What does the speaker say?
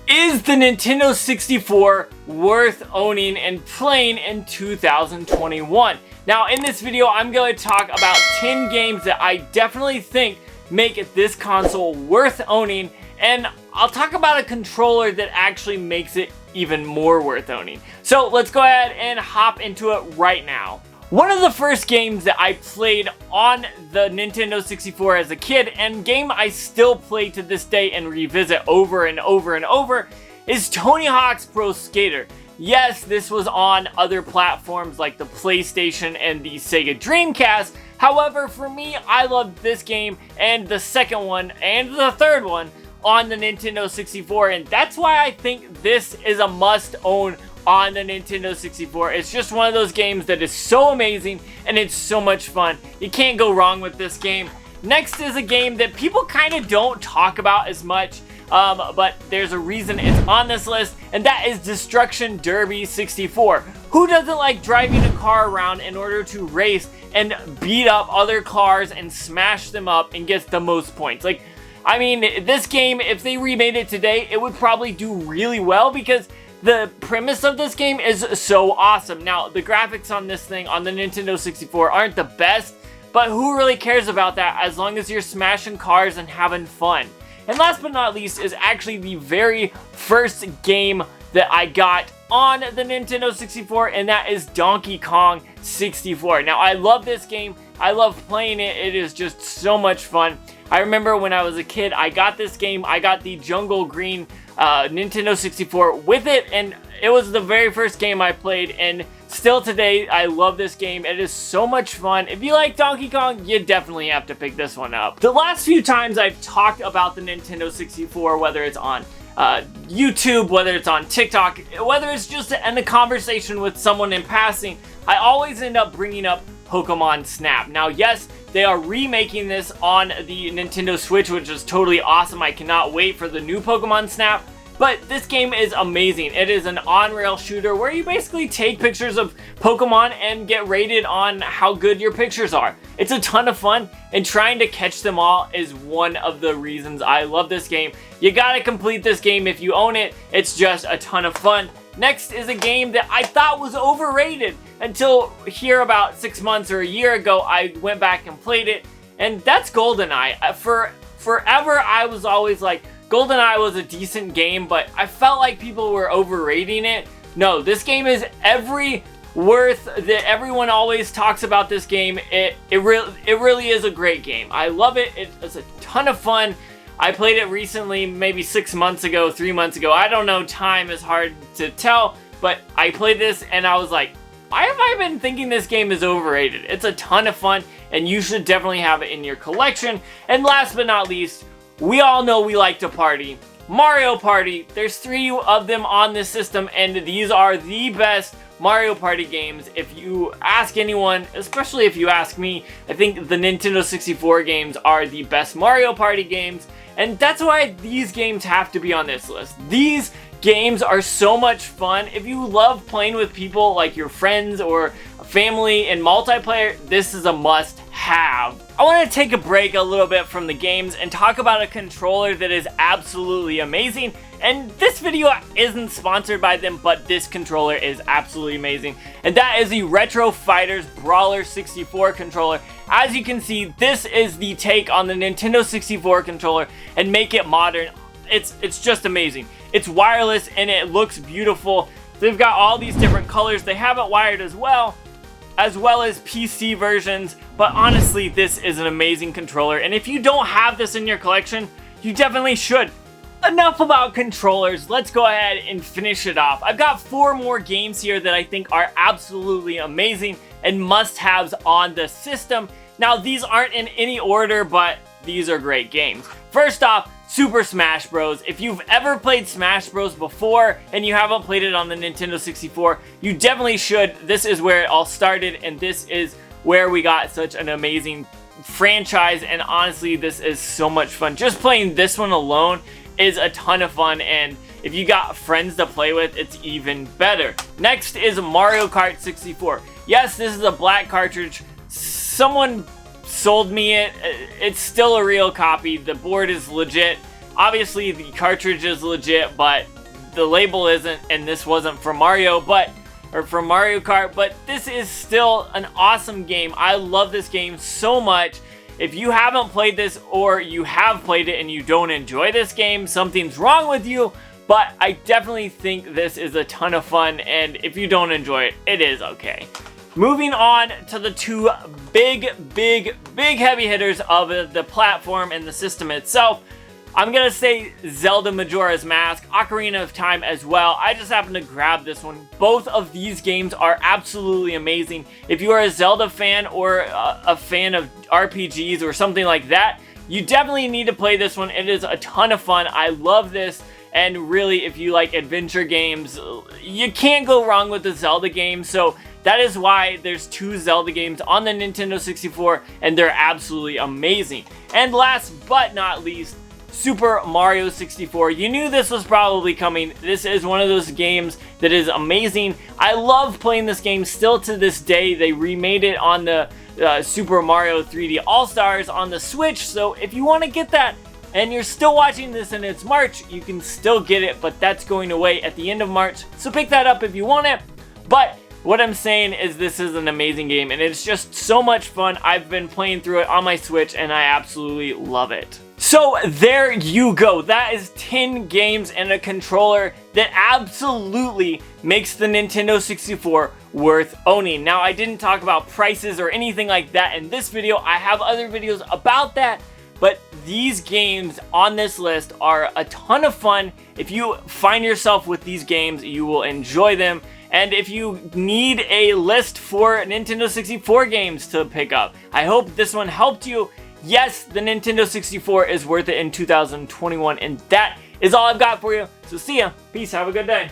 Is the Nintendo 64 worth owning and playing in 2021? Now in this video, I'm going to talk about 10 games that I definitely think make this console worth owning, and I'll talk about a controller that actually makes it even more worth owning. So let's go ahead and hop into it right now. One of the first games that I played on the Nintendo 64 as a kid, and game I still play to this day and revisit over and over and over, is Tony Hawk's Pro Skater. Yes, this was on other platforms like the PlayStation and the Sega Dreamcast. However, for me, I loved this game and the second one and the third one on the Nintendo 64, and that's why I think this is a must-own on the Nintendo 64. It's just one of those games that is so amazing and it's so much fun. You can't go wrong with this game. Next is a game that people kind of don't talk about as much, but there's a reason it's on this list, and that is Destruction Derby 64. Who doesn't like driving a car around in order to race and beat up other cars and smash them up and get the most points? Like, I mean, this game, if they remade it today, it would probably do really well because the premise of this game is so awesome. Now, the graphics on this thing, on the Nintendo 64, aren't the best, but who really cares about that as long as you're smashing cars and having fun? And last but not least is actually the very first game that I got on the Nintendo 64, and that is Donkey Kong 64. Now, I love this game. I love playing it. It is just so much fun. I remember when I was a kid, I got this game. I got the Jungle Green Nintendo 64 with it, and it was the very first game I played, and still today I love this game. It is so much fun. If you like Donkey Kong, you definitely have to pick this one up. The last few times I've talked about the Nintendo 64, whether it's on YouTube, whether it's on TikTok, whether it's just in a conversation with someone in passing, I always end up bringing up Pokemon Snap. Now, yes, they are remaking this on the Nintendo Switch, which is totally awesome. I cannot wait for the new Pokemon Snap. But this game is amazing. It is an on-rail shooter where you basically take pictures of Pokemon and get rated on how good your pictures are. It's a ton of fun, and trying to catch them all is one of the reasons I love this game. You gotta complete this game if you own it. It's just a ton of fun. Next is a game that I thought was overrated until here about 6 months or a year ago. I went back and played it, and that's Goldeneye. Forever, I was always like, Goldeneye was a decent game, but I felt like people were overrating it. No, this game is every worth that everyone always talks about this game. It really is a great game. I love it. It's a ton of fun. I played it recently, maybe 6 months ago, 3 months ago. I don't know, time is hard to tell, but I played this and I was like, why have I been thinking this game is overrated? It's a ton of fun, and you should definitely have it in your collection. And last but not least, we all know we like to party. Mario Party, there's 3 of them on this system, and these are the best Mario Party games. If you ask anyone, especially if you ask me, I think the Nintendo 64 games are the best Mario Party games, and that's why these games have to be on this list. These games are so much fun. If you love playing with people like your friends or family in multiplayer, this is a must-have. I want to take a break a little bit from the games and talk about a controller that is absolutely amazing. And this video isn't sponsored by them, but this controller is absolutely amazing. And that is the Retro Fighters Brawler 64 controller. As you can see, this is the take on the Nintendo 64 controller and make it modern. It's just amazing. It's wireless and it looks beautiful. They've got all these different colors. They have it wired as well as PC versions. But honestly, this is an amazing controller. And if you don't have this in your collection, you definitely should. Enough about controllers. Let's go ahead and finish it off. I've got 4 more games here that I think are absolutely amazing and must-haves on the system. Now, these aren't in any order, but these are great games. First off, Super Smash Bros. If you've ever played Smash Bros. Before and you haven't played it on the Nintendo 64, you definitely should. This is where it all started, and this is where we got such an amazing franchise, and honestly, this is so much fun. Just playing this one alone is a ton of fun, and if you got friends to play with, it's even better. Next is Mario Kart 64. Yes, this is a black cartridge. Someone sold me it. It's still a real copy. The board is legit. Obviously, the cartridge is legit, but the label isn't, and this wasn't for Mario, or from Mario Kart, but this is still an awesome game. I love this game so much. If you haven't played this, or you have played it and you don't enjoy this game, something's wrong with you, but I definitely think this is a ton of fun, and if you don't enjoy it, it is okay. Moving on to the two big heavy hitters of the platform and the system itself, I'm gonna say Zelda Majora's Mask, Ocarina of Time as well. I just happened to grab this one. Both of these games are absolutely amazing. If you are a Zelda fan or a fan of RPGs or something like that, you definitely need to play this one. It is a ton of fun. I love this. And really, if you like adventure games, you can't go wrong with the Zelda game. So that is why there's two Zelda games on the Nintendo 64, and they're absolutely amazing. And last but not least, Super Mario 64. You knew this was probably coming. This is one of those games that is amazing. I love playing this game still to this day. They remade it on the Super Mario 3D All-Stars on the Switch, so if you want to get that and you're still watching this and it's March, you can still get it, but that's going away at the end of March, so pick that up if you want it. But what I'm saying is this is an amazing game, and it's just so much fun. I've been playing through it on my Switch, and I absolutely love it. So there you go. That is 10 games and a controller that absolutely makes the Nintendo 64 worth owning. Now, I didn't talk about prices or anything like that in this video. I have other videos about that, but these games on this list are a ton of fun. If you find yourself with these games, you will enjoy them. And if you need a list for Nintendo 64 games to pick up, I hope this one helped you. Yes, the Nintendo 64 is worth it in 2021, and that is all I've got for you. So see ya. Peace. Have a good day.